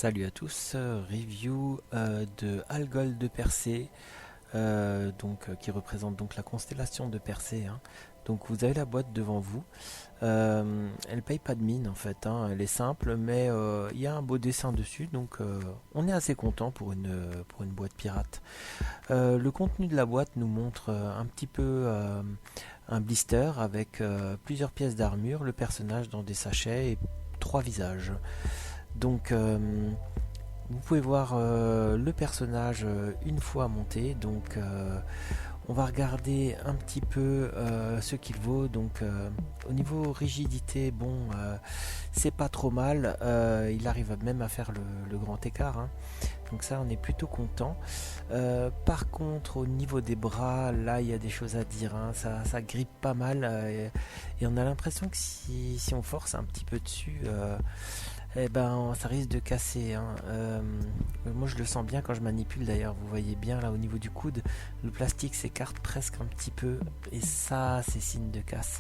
Salut à tous, review de Algol de Persée, qui représente donc la constellation de Persée, hein. Donc vous avez la boîte devant vous. Elle paye pas de mine en fait, hein. Elle est simple, mais il y a un beau dessin dessus, donc on est assez content pour une boîte pirate. Le contenu de la boîte nous montre un petit peu un blister avec plusieurs pièces d'armure, le personnage dans des sachets et trois visages. Donc vous pouvez voir le personnage une fois monté. Donc on va regarder un petit peu ce qu'il vaut. Donc au niveau rigidité, bon, c'est pas trop mal. Il arrive même à faire le grand écart, hein. Donc ça, on est plutôt content. Par contre, au niveau des bras, là, il y a des choses à dire, hein. Ça grippe pas mal et on a l'impression que si on force un petit peu dessus, eh ben, ça risque de casser, hein. Moi, je le sens bien quand je manipule. D'ailleurs, vous voyez bien là au niveau du coude, le plastique s'écarte presque un petit peu, et ça, c'est signe de casse.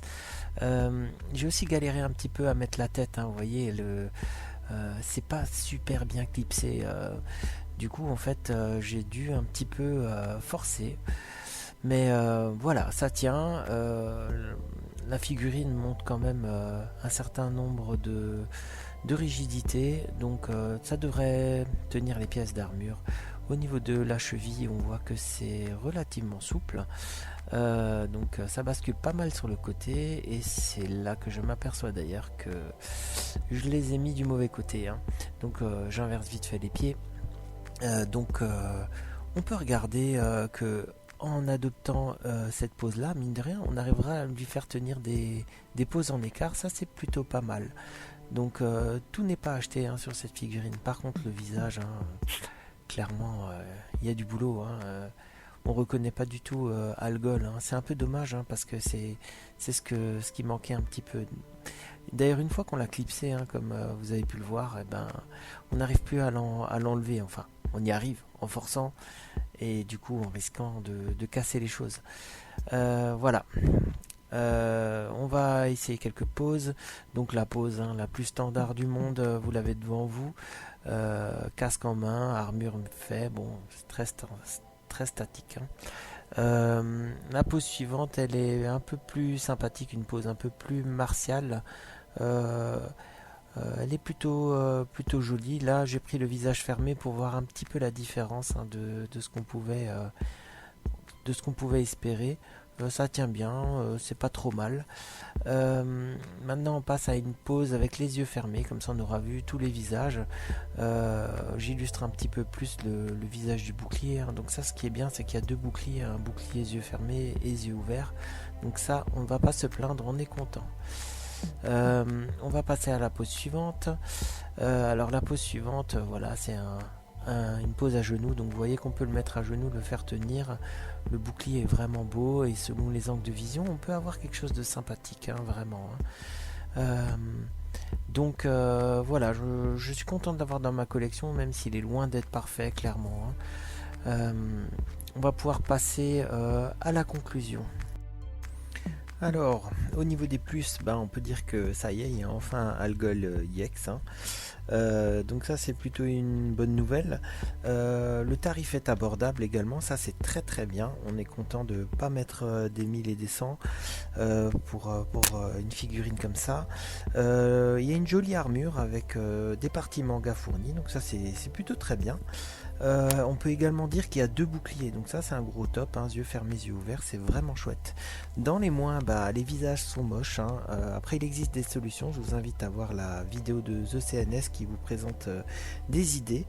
J'ai aussi galéré un petit peu à mettre la tête, hein. Vous voyez, c'est pas super bien clipsé. Du coup, en fait, j'ai dû un petit peu forcer. Mais voilà, ça tient. La figurine montre quand même un certain nombre de rigidité, donc ça devrait tenir les pièces d'armure. Au niveau de la cheville, on voit que c'est relativement souple. Donc ça bascule pas mal sur le côté, et c'est là que je m'aperçois d'ailleurs que je les ai mis du mauvais côté, hein. Donc j'inverse vite fait les pieds. On peut regarder que en adoptant cette pose là, mine de rien, on arrivera à lui faire tenir des poses en écart. Ça, c'est plutôt pas mal. Donc tout n'est pas acheté, hein, sur cette figurine. Par contre, le visage, hein, clairement, il y a du boulot, hein. On reconnaît pas du tout Algol, hein. C'est un peu dommage, hein, parce que c'est ce qui manquait un petit peu. D'ailleurs, une fois qu'on l'a clipsé, hein, comme vous avez pu le voir, eh ben, on n'arrive plus à l'enlever. Enfin, on y arrive en forçant, et du coup en risquant de casser les choses. Voilà. On va essayer quelques poses. Donc la pose, hein, la plus standard du monde, vous l'avez devant vous. Casque en main, armure fait. Bon, c'est très statique, hein. La pose suivante, elle est un peu plus sympathique, une pose un peu plus martiale. Euh, Elle est plutôt jolie. Là, j'ai pris le visage fermé pour voir un petit peu la différence, hein, de ce qu'on pouvait espérer. Ça tient bien, c'est pas trop mal. Maintenant, on passe à une pose avec les yeux fermés, comme ça on aura vu tous les visages. J'illustre un petit peu plus le visage du bouclier, hein. Donc ça, ce qui est bien, c'est qu'il y a deux boucliers, un bouclier yeux fermés et yeux ouverts. Donc ça, on ne va pas se plaindre, on est content. On va passer à la pose suivante. Alors la pose suivante, voilà, c'est une pose à genoux. Donc vous voyez qu'on peut le mettre à genoux, le faire tenir. Le bouclier est vraiment beau, et selon les angles de vision, on peut avoir quelque chose de sympathique, hein, vraiment, hein. Voilà, je suis content de l'avoir dans ma collection, même s'il est loin d'être parfait, clairement, hein. Euh, on va pouvoir passer à la conclusion. Alors, au niveau des plus, ben, on peut dire que ça y est, il y a enfin Algol EX, hein. Donc ça, c'est plutôt une bonne nouvelle. Le tarif est abordable également, ça c'est très très bien. On est content de ne pas mettre des 1000 et des 100 pour une figurine comme ça. Il y a une jolie armure avec des parties manga fournies, donc ça c'est plutôt très bien. On peut également dire qu'il y a deux boucliers, donc ça c'est un gros top, hein, yeux fermés, yeux ouverts, c'est vraiment chouette. Dans les moins, bah, les visages sont moches, hein. Après, il existe des solutions, je vous invite à voir la vidéo de The CNS qui vous présente des idées.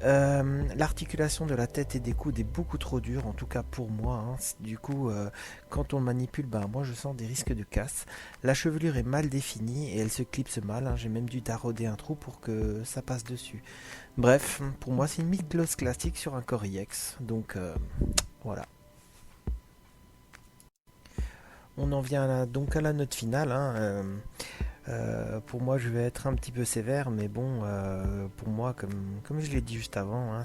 L'articulation de la tête et des coudes est beaucoup trop dure, en tout cas pour moi, hein. Du coup, quand on le manipule, bah, moi je sens des risques de casse. La chevelure est mal définie et elle se clipse mal, hein. J'ai même dû tarauder un trou pour que ça passe dessus. Bref, pour moi c'est une mid-gloss classique sur un Core IX, donc voilà. On en vient donc à la note finale, hein. Pour moi, je vais être un petit peu sévère, mais bon, pour moi, comme je l'ai dit juste avant, hein,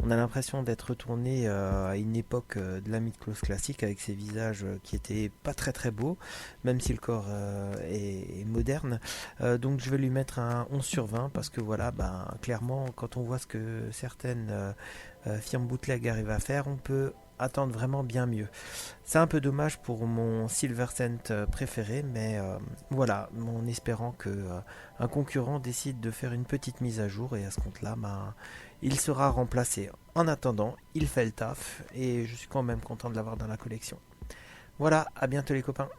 On a l'impression d'être retourné à une époque de la mythos classique avec ses visages qui étaient pas très très beaux, même si le corps est moderne. Donc je vais lui mettre un 11 sur 20 parce que voilà, ben, clairement, quand on voit ce que certaines firmes bootleg arrivent à faire, on peut attendre vraiment bien mieux. C'est un peu dommage pour mon Silver Cent préféré, mais voilà, en espérant que un concurrent décide de faire une petite mise à jour et à ce compte-là, ben, il sera remplacé. En attendant, il fait le taf et je suis quand même content de l'avoir dans la collection. Voilà, à bientôt les copains.